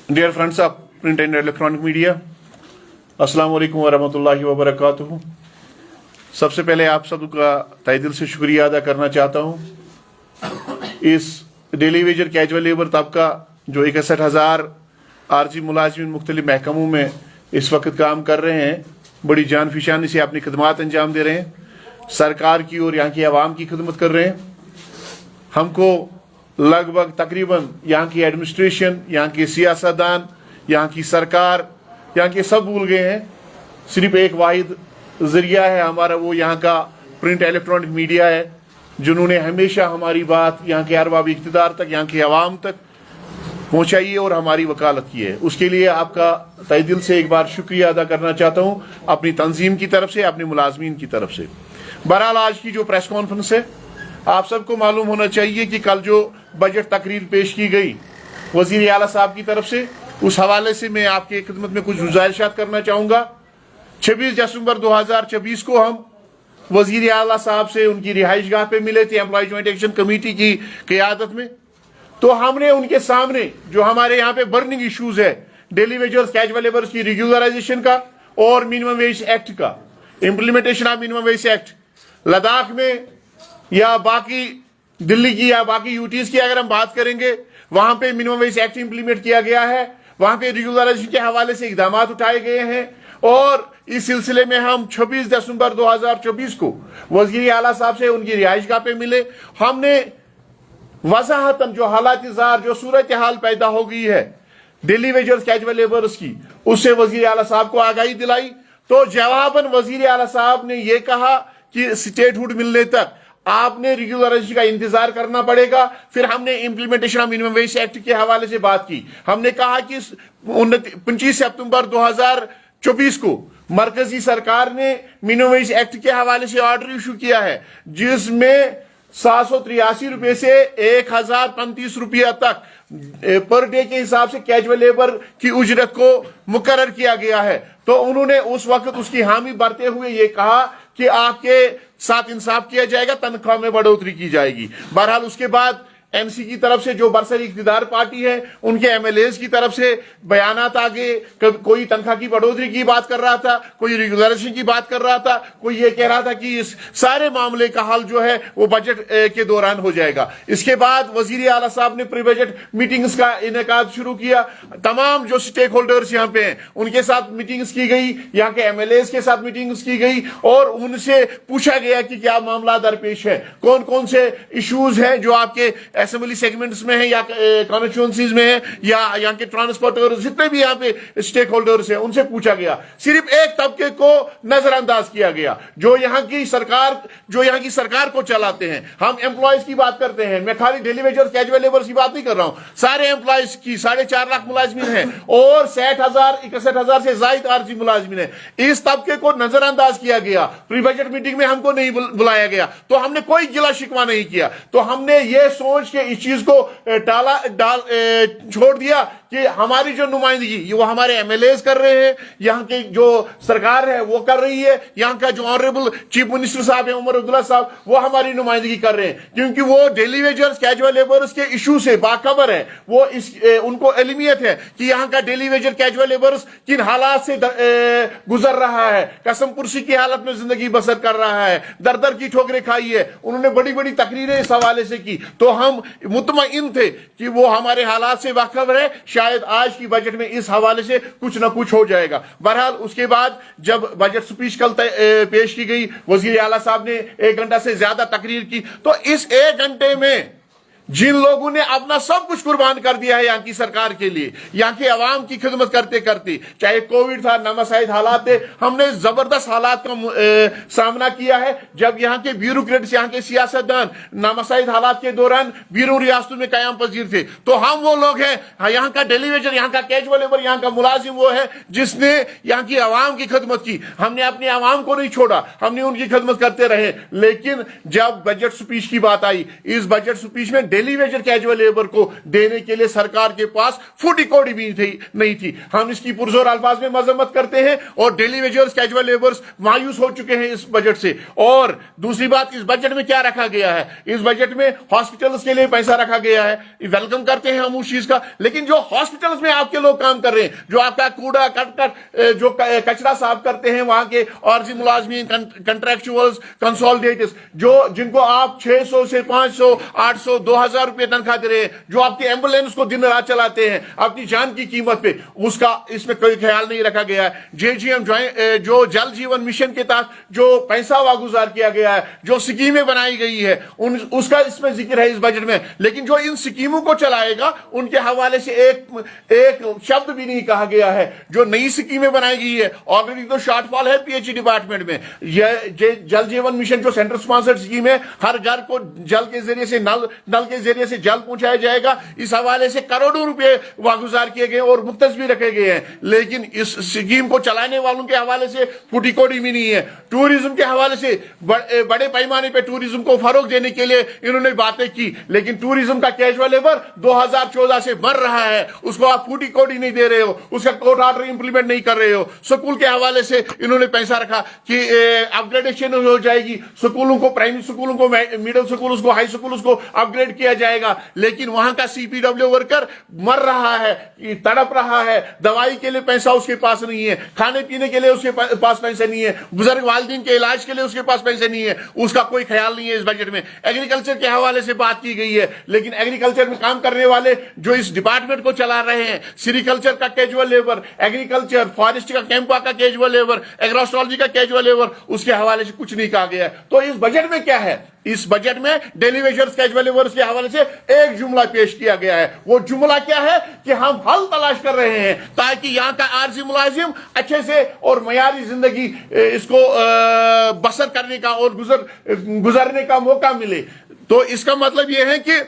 Dear friends of print and electronic media, अस्सलाम वालेकुम वरहमतुल्लाहि वबरकातुहू। सबसे पहले आप सबका तहे दिल से शुक्रिया अदा करना चाहता हूँ। इस डेली वेजर कैजुअल लेबर तबका जो 61,000 आरजी मुलाजिम मुख्तलिफ महकमों में इस वक्त काम कर रहे हैं, बड़ी जान फिशानी से अपनी खदमात अंजाम दे रहे हैं, सरकार की और यहाँ की आवाम की खिदमत कर रहे हैं। हमको लगभग तकरीबन यहाँ की एडमिनिस्ट्रेशन, यहाँ के सियासतदान, यहाँ की सरकार, यहाँ के सब भूल गए हैं। सिर्फ एक वाहिद जरिया है हमारा, वो यहाँ का प्रिंट इलेक्ट्रॉनिक मीडिया है, जिन्होंने हमेशा हमारी बात यहाँ के अरबाब इख्तिदार तक, यहाँ की आवाम तक पहुँचाई है और हमारी वकालत की है। उसके लिए आपका तहे दिल से एक बार शुक्रिया अदा करना चाहता हूँ, अपनी तंजीम की तरफ से, अपने मुलाजमीन की तरफ से। बहरहाल आज की जो प्रेस कॉन्फ्रेंस है, आप सबको मालूम होना चाहिए कि कल जो बजट तकरीर पेश की गई वजीर आला साहब की तरफ से, उस हवाले से मैं आपकी खिदमत में कुछ गुजारिशात करना चाहूँगा। 26 दिसंबर 2024 को हम वजीर आला साहब से उनकी रिहाइश गाह पे मिले थे, एम्प्लॉय ज्वाइंट एक्शन कमेटी की क़ियादत में। तो हमने उनके सामने जो हमारे यहाँ पे बर्निंग इश्यूज है, डेली वेजर्स कैजुअल लेबर्स की रेगुलराइजेशन का और मिनिमम वेज एक्ट का, implementation of minimum wage act, Ladakh में या बाकी दिल्ली की या बाकी यूटीज की अगर हम बात करेंगे, वहां पे मिनिमम वेज एक्ट इंप्लीमेंट किया गया है, वहां पे रेगुलराइजेशन के हवाले से इकदाम उठाए गए हैं। और इस सिलसिले में हम 26 दिसंबर 2024 को वजीर आला साहब से उनकी रिहाइश गाह पे मिले। हमने वजाहतन जो हालात जार, जो सूरत हाल पैदा हो गई है डेली वेजर्स कैजुअल लेबर्स की, उससे वजीर आला साहब को आगाही दिलाई। तो जवाबन वजीर आला साहब ने यह कहा कि स्टेटहुड मिलने तक आपने रेगुलराइजेशन का इंतजार करना पड़ेगा। फिर हमने implementation of minimum wage act के हवाले से बात की। हमने कहा कि 25 सितंबर 2024 को मरकजी सरकार ने मिनिमम वेज एक्ट के हवाले से ऑर्डर इशू किया है, जिसमें 783 रुपए से 1,035 रुपया तक पर डे के हिसाब से कैजुअल लेबर की उजरत को मुकर्रर किया गया है। तो उन्होंने उस वक्त उसकी हामी भरते हुए ये कहा कि आपके साथ इंसाफ किया जाएगा, तनख्वाह में बढ़ोतरी की जाएगी। बहरहाल उसके बाद एमसी की तरफ से जो बरसरी इख्तिदार पार्टी है, उनके एमएलएज की तरफ से बयानात आगे, कोई तनख्वाह की बढ़ोतरी की बात कर रहा था, कोई रेगुलराइजेशन की बात कर रहा था, कोई ये कह रहा था कि इस सारे मामले का हल जो है वो बजट के दौरान हो जाएगा। इसके बाद वजीर आला साहब ने प्री बजट मीटिंग्स का इनेकाद शुरू किया। तमाम जो स्टेक होल्डर्स यहाँ पे हैं उनके साथ मीटिंग्स की गई, यहाँ के एमएलएज के साथ मीटिंग्स की गई और उनसे पूछा गया कि क्या मामला दरपेश है, कौन कौन से इश्यूज हैं जो आपके असेंबली सेगमेंट्स में है या कॉन्स्टिट्यूएंसीज में है या यहाँ के ट्रांसपोर्टर्स, जितने भी यहाँ पे स्टेक होल्डर्स हैं, उनसे पूछा गया। सिर्फ एक तबके को नजरअंदाज किया गया, जो यहाँ की सरकार को चलाते हैं। हम एम्प्लॉयज की बात करते हैं, मैं खाली डेली वेजर्स कैजुअल लेबर्स की बात नहीं कर रहा हूं, सारे एम्प्लॉयज की 4.5 लाख मुलाजमीन हैं और 61,000 से जायद आरजी मुलाजमीन है। इस तबके को नजरअंदाज किया गया। प्री बजट मीटिंग में हमको नहीं बुलाया गया, तो हमने कोई गिला शिकवा नहीं किया। तो हमने ये सोच के इस चीज को छोड़ दिया कि हमारी जो नुमाइंदगी वो हमारे एमएलएज कर रहे हैं, यहाँ की जो सरकार है वो कर रही है, यहाँ का जो ऑनरेबल चीफ मिनिस्टर साहब है उमर अब्दुल्ला साहब, वो हमारी नुमाइंदगी कर रहे हैं, क्योंकि वो डेली वेजर्स कैजुअल लेबर्स के इशू से बाखबर है। वो उनको इल्मियत है कि यहाँ का डेली वेजर कैजुअल लेबर्स किन हालात से गुजर रहा है, कसम पुरसी की हालत में जिंदगी बसर कर रहा है, दर दर की ठोकरें खाई है। उन्होंने बड़ी बड़ी तकरीरें इस हवाले से की, तो हम मुतमईन थे कि वो हमारे हालात से वाकिफ है। शायद आज की बजट में इस हवाले से कुछ ना कुछ हो जाएगा। बहरहाल उसके बाद जब बजट स्पीच कल पेश की गई, वजीर आला साहब ने 1 घंटा से ज्यादा तकरीर की। तो इस 1 घंटे में जिन लोगों ने अपना सब कुछ कुर्बान कर दिया है यहाँ की सरकार के लिए, यहाँ के अवाम की खिदमत करते करते, चाहे कोविड था, नामसाइद हालात थे, हमने जबरदस्त हालात का सामना किया है। जब यहाँ के ब्यूरोक्रेट्स, यहाँ के सियासतदान नामसाइद हालात के दौरान बीरून रियासतों में कयाम पजीर थे, तो हम वो लोग हैं, यहाँ का डेली वेजर, यहाँ का कैजुअल लेबर, यहाँ का मुलाजिम वो है जिसने यहाँ की अवाम की खिदमत की। हमने अपने अवाम को नहीं छोड़ा, हमने उनकी खिदमत करते रहे। लेकिन जब बजट स्पीच की बात आई, इस बजट स्पीच में डेली वेजर कैजुअल लेबर को देने के लिए सरकार के पास फुटी कौड़ी भी नहीं थी। हम इसकी पुरजोर अल्फाज में मजम्मत करते हैं और डेली वेजर्स कैजुअल लेबर्स मायूस हो चुके हैं इस बजट से। और दूसरी बात, इस बजट में क्या रखा गया है? इस बजट में हॉस्पिटल्स के लिए पैसा रखा गया है, वेलकम करते हैं हम उस चीज का, लेकिन जो हॉस्पिटल्स में आपके लोग काम कर रहे हैं, जो आपका कूड़ा करकट जो कचरा साफ करते हैं, वहां के आरजी मुलाजमीन, कंट्रैक्चुअल्स, कंसोलिडेटर्स, जो जिनको आप 600 से 500, 800, 2000 रुपए तनख्वाह दे रहे हैं, जो आपकी एम्बुलेंस को दिन रात चलाते हैं अपनी जान की कीमत पे, उसका इसमें कोई ख्याल नहीं रखा गया है। जेजीएम जो जल जीवन मिशन के तहत जो पैसा वागुजार किया गया है, जो स्कीमें बनाई गई है, उसका इसमें जिक्र है इस बजट में, लेकिन जो इन स्कीमों को चलाएगा उनके हवाले से एक शब्द भी नहीं कहा गया है। जो नई स्कीमें बनाई गई है, ऑलरेडी तो शॉर्टफॉल है पीएचई डिपार्टमेंट में। यह जल जीवन मिशन जो सेंटर स्पॉन्सर्ड स्कीम है, हर घर को जल के जरिए से नल के जरिए से जल पहुंचाया जाएगा, इस हवाले से करोड़ों रुपए वागुजार किए गए और मुख्तस भी रखे गए हैं, लेकिन इस स्कीम को चलाने वालों के हवाले से फुटी कौड़ी भी नहीं है। टूरिज्म के हवाले से बड़े पैमाने पे टूरिज्म को फरोग देने के लिए इन्होंने बातें की, लेकिन टूरिज्म का कैजुअल लेबर 2014 से मर रहा है, उसको आप फूटी कौड़ी नहीं दे रहे हो, उसका कोर्ट ऑर्डर इंप्लीमेंट नहीं कर रहे हो। स्कूल के हवाले से इन्होंने पैसा रखा कि अपग्रेडेशन हो जाएगी, स्कूलों को, प्राइमरी स्कूलों को, मिडिल स्कूल को, हाई स्कूल को अपग्रेड किया जाएगा, लेकिन वहां का सीपीडब्ल्यू वर्कर मर रहा है, तड़प रहा है, दवाई के लिए पैसा उसके पास नहीं है, खाने पीने के लिए उसके पास पैसे नहीं है, बुजुर्ग वालिदैन के इलाज के लिए उसके पास पैसे नहीं है, उसका कोई ख्याल नहीं है इस बजट में। एग्रीकल्चर के हवाले से बात की गई है, लेकिन एग्रीकल्चर में काम करने वाले जो इस डिपार्टमेंट को चला रहे हैं, सेरिकल्चर का कैजुअल लेबर, एग्रीकल्चर, फॉरेस्ट का, कैंपा का कैजुअल लेबर, एग्रोस्ट्रोलॉजी का कैजुअल लेबर, उसके हवाले से कुछ नहीं कहा गया है। तो इस बजट में क्या है? इस बजट में डेली वेजर्स कैजुअल लेबर्स के हवाले से एक जुमला पेश किया गया है। वो जुमला क्या है कि हम हल तलाश कर रहे हैं ताकि यहां का आरजी मुलाजिम अच्छे से और मयारी जिंदगी इसको बसर करने का और गुजरने का मौका मिले। तो इसका मतलब यह है कि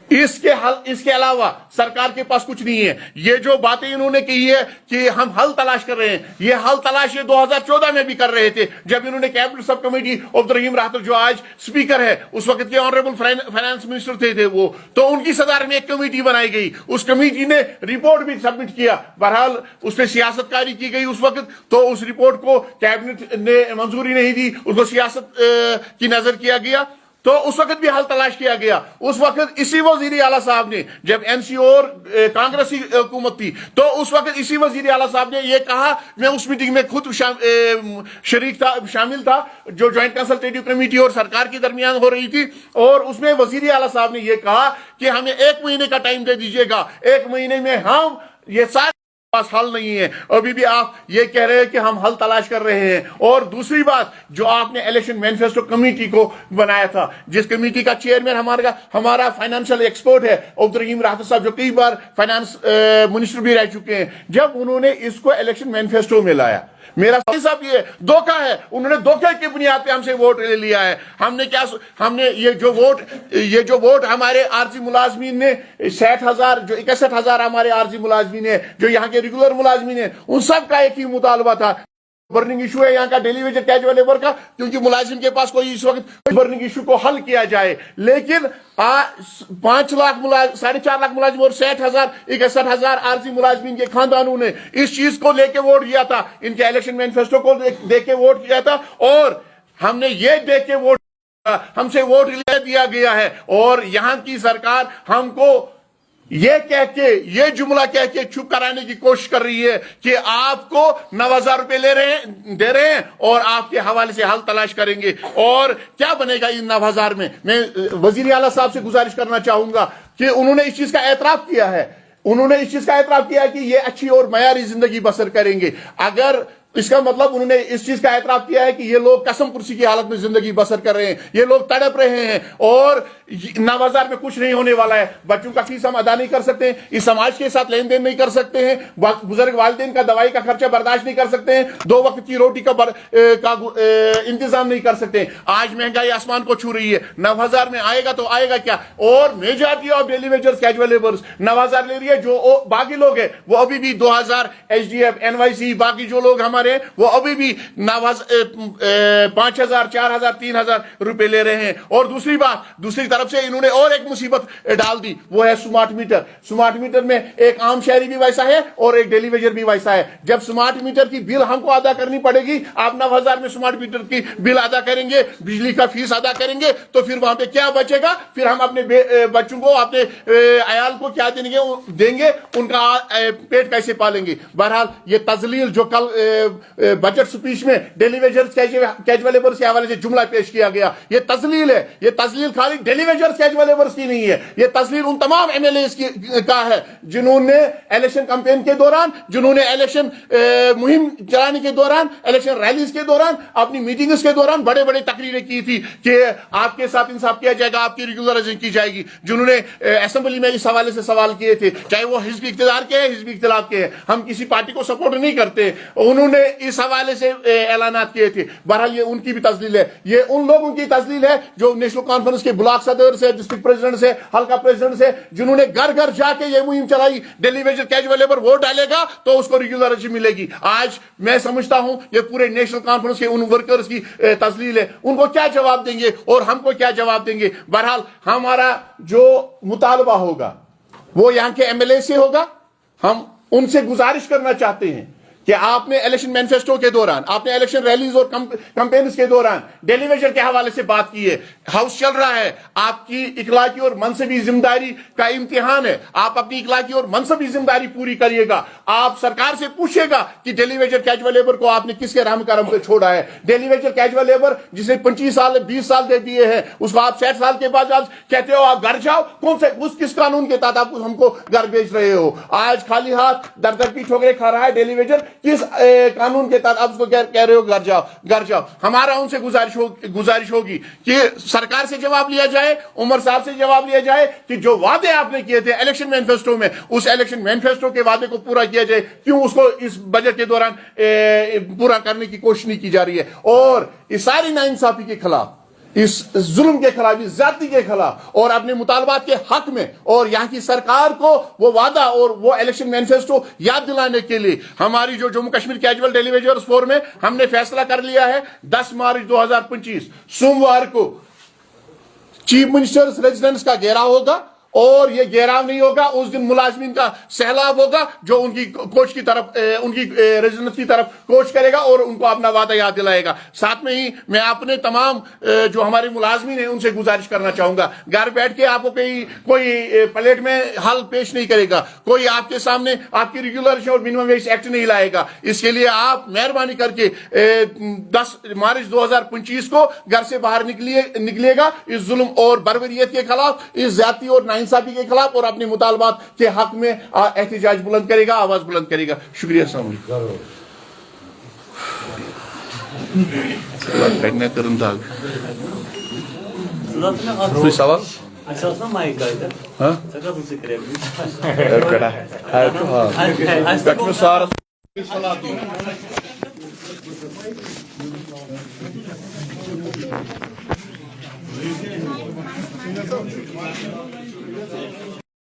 इसके अलावा सरकार के पास कुछ नहीं है। ये जो बातें इन्होंने की है कि हम हल तलाश कर रहे हैं, ये हल तलाश ये 2014 में भी कर रहे थे, जब इन्होंने कैबिनेट सब कमेटी अब्दुर्रहीम राहतर जो आज स्पीकर है, उस वक्त के ऑनरेबल फाइनेंस मिनिस्टर थे वो, तो उनकी सदारत में एक कमेटी बनाई गई, उस कमेटी ने रिपोर्ट भी सबमिट किया, बहरहाल उस पर सियासतकारी की गई उस वक्त, तो उस रिपोर्ट को कैबिनेट ने मंजूरी नहीं दी, उसको सियासत की नजर किया गया, तो उस वक्त भी हल तलाश किया गया। उस वक्त इसी वजीर आला साहब ने, जब एनसी और कांग्रेसी हुकूमत थी, तो उस वक्त इसी वजीर आला साहब ने यह कहा, मैं उस मीटिंग में खुद शामिल था जो ज्वाइंट कंसल्टेटिव कमेटी और सरकार के दरमियान हो रही थी, और उसमें वजीर आला साहब ने यह कहा कि हमें 1 महीने का टाइम दे दीजिएगा, 1 महीने में हम ये सारे पास हल नहीं है। अभी भी आप ये कह रहे हैं कि हम हल तलाश कर रहे हैं। और दूसरी बात, जो आपने इलेक्शन मैनिफेस्टो कमेटी को बनाया था, जिस कमेटी का चेयरमैन हमारा फाइनेंशियल एक्सपर्ट है अब्दुर्रहीम राहतर साहब, जो कई बार फाइनेंस मिनिस्टर भी रह चुके हैं, जब उन्होंने इसको इलेक्शन मैनिफेस्टो में लाया, मेरा साहब ये धोखा है, उन्होंने धोखे की बुनियाद पे हमसे वोट ले लिया है। हमने ये जो वोट हमारे आरजी मुलाजमीन ने 60,000 जो 61,000 हमारे आरजी मुलाजमीन है, जो यहाँ के रेगुलर मुलाजमीन है, उन सब का एक ही मुतालबा था। बर्निंग इशू है यहाँ का डेली वेजर कैजुअल लेबर का, क्योंकि मुलाजिम के पास कोई इस वक्त बर्निंग इशू को हल किया जाए, लेकिन 5 लाख मुलाजिम, 4.5 लाख मुलाजिम और 61,000 आरजी मुलाजिमीन के खानदानों ने इस चीज को लेके वोट दिया था, इनके इलेक्शन मैनिफेस्टो को देख के वोट किया था, और हमने ये देख के वोट, हमसे वोट ले दिया गया है। और यहाँ की सरकार हमको ये कह के, ये जुमला कह के चुप कराने की कोशिश कर रही है कि आपको 9,000 रुपए दे रहे हैं और आपके हवाले से हल तलाश करेंगे। और क्या बनेगा इन 9,000 में? मैं वजीर आला साहब से गुजारिश करना चाहूंगा कि उन्होंने इस चीज का एतराफ किया है, कि ये अच्छी और मयारी जिंदगी बसर करेंगे। अगर इसका मतलब उन्होंने इस चीज का एतराफ किया है कि ये लोग कसम कुर्सी की हालत में जिंदगी बसर कर रहे हैं, ये लोग तड़प रहे हैं, और 9,000 में कुछ नहीं होने वाला है। बच्चों का फीस हम अदा नहीं कर सकते हैं, इस समाज के साथ लेन देन नहीं कर सकते हैं, बुजुर्ग वालिदैन का दवाई का खर्चा बर्दाश्त नहीं कर सकते हैं, 2 वक्त की रोटी का इंतजाम नहीं कर सकते हैं। आज महंगाई आसमान को छू रही है, 9,000 में आएगा तो आएगा क्या? और majority of daily wagers casual labours 9,000 ले रही है। जो बाकी लोग हैं वो अभी भी 2,000 HDF, NYC, बाकी जो लोग हमारे वो अभी भी 5,000, 4,000, 3,000 रुपए ले रहे हैं। और दूसरी बात, दूसरी तरफ तरफ से इन्होंने और एक मुसीबत डाल दी, वो है स्मार्ट मीटर। स्मार्ट मीटर में एक आम शहरी भी वैसा है और एक डेली वेजर भी वैसा है। जब स्मार्ट मीटर की बिल हमको अदा करनी पड़ेगी, आप 9,000 में स्मार्ट मीटर की बिल अदा करेंगे, बिजली का फीस अदा करेंगे, तो फिर वहां पे क्या बचेगा? फिर हम अपने बच्चों को, अपने अयाल को क्या देंगे, उनका पेट कैसे पालेंगे? बहरहाल ये तजलील जो कल बजट स्पीच में डेली वेजर्स कैजुअल लेबर्स के हवाले से जुमला पेश किया गया, ये तजलील है। ये तजलील खाली डेली वेजर्स कैजुअल लेबर्स की नहीं है, ये तजलील उन तमाम एमएलए का है जिन्होंने इलेक्शन कैंपेन के दौरान, जिन्होंने इलेक्शन मुहिम चलाने के दौरान, इलेक्शन रैलीज के दौरान, अपनी मीटिंग्स के दौरान बड़े बड़े तकरीरें की थी कि आपके साथ इंसाफ किया जाएगा, आपकी रेगुलराइजेशन की जाएगी, जिन्होंने असेंबली में इस हवाले से सवाल किए थे, चाहे वो हिजब इख्तियार के हैं, हिजब इख्तिलाफ के हैं। हम किसी पार्टी को सपोर्ट नहीं करते, उन्होंने इस हवाले से ऐलानात किए थे। बहरहाल ये उनकी भी तस्लील है, ये उन लोगों की तस्लील है जो नेशनल कॉन्फ्रेंस के ब्लॉक सदर से, डिस्ट्रिक्ट प्रेसिडेंट से, हल्का प्रेसिडेंट से, जिन्होंने घर घर जाके ये मुहिम चलाई, daily Vaser casual labour vote डालेगा तो उसको रेगुलराइजेशन मिलेगी। आज मैं समझता हूं ये पूरे नेशनल कॉन्फ्रेंस के उन वर्कर्स की तस्लील है। उनको क्या जवाब देंगे और हमको क्या जवाब देंगे? बहरहाल हमारा जो मुतालबा होगा वो यहां के एमएलए से होगा। हम उनसे गुजारिश करना चाहते हैं कि आपने इलेक्शन मैनिफेस्टो के दौरान, आपने इलेक्शन रैलीज और कैंपेन्स के दौरान डेली वेजर के हवाले से बात की है। हाउस चल रहा है, आपकी इखलाकी और मनसबी जिम्मेदारी का इम्तिहान है, आप अपनी इखलाकी और मनसबी जिम्मेदारी पूरी करिएगा। आप सरकार से पूछिएगा कि डेली वेजर कैजुअल लेबर को आपने किसके रहम करम पे छोड़ा है। डेली वेजर कैजुअल लेबर जिसे 25 साल 20 साल दे दिए हैं, उसको आप 60 साल के बाद आज कहते हो आप घर जाओ, कौन से किस कानून के तहत आप हमको घर भेज रहे हो? आज खाली हाथ दर दर की ठोकरें खा रहा है डेली वेजर, किस कानून के तहत आप उसको कह रहे हो घर जाओ, घर जाओ? हमारा उनसे गुजारिश होगी कि सरकार से जवाब लिया जाए, उमर साहब से जवाब लिया जाए कि जो वादे आपने किए थे इलेक्शन मैनिफेस्टो में, उस इलेक्शन मैनिफेस्टो के वादे को पूरा किया जाए। क्यों उसको इस बजट के दौरान पूरा करने की कोशिश नहीं की जा रही है? और इस सारी नाइंसाफी के खिलाफ, इस जुल्म के खिलाफ, इस जाति के खिलाफ और अपने मुतालबात के हक में, और यहाँ की सरकार को वो वादा और वो इलेक्शन मैनिफेस्टो याद दिलाने के लिए हमारी जो Jammu Kashmir casual daily wagers forum में हमने फैसला कर लिया है 10 मार्च 2025 सोमवार को चीफ मिनिस्टर्स रेजिडेंस का घेराव होगा। और ये घेराव नहीं होगा, उस दिन मुलाजमीन का सैलाब होगा जो उनकी कोच की तरफ, उनकी रेजिडेंस की तरफ कोच करेगा और उनको अपना वादा याद दिलाएगा। साथ में ही मैं अपने तमाम जो हमारे मुलाजमीन हैं उनसे गुजारिश करना चाहूंगा, घर बैठ के आपको कोई प्लेट में हल पेश नहीं करेगा, कोई आपके सामने आपकी रेगुलराइजेशन और मिनिमम वेज एक्ट नहीं लाएगा। इसके लिए आप मेहरबानी करके 10 मार्च 2025 को घर से बाहर निकलिएगा, इस जुल्म और बर्बरियत के खिलाफ, इस जाति और इंसाफी के खिलाफ और अपने मुतालबात के हक में एहतिजाज बुलंद करेगा, आवाज बुलंद करेगा। शुक्रिया। कोई सवाल? हाँ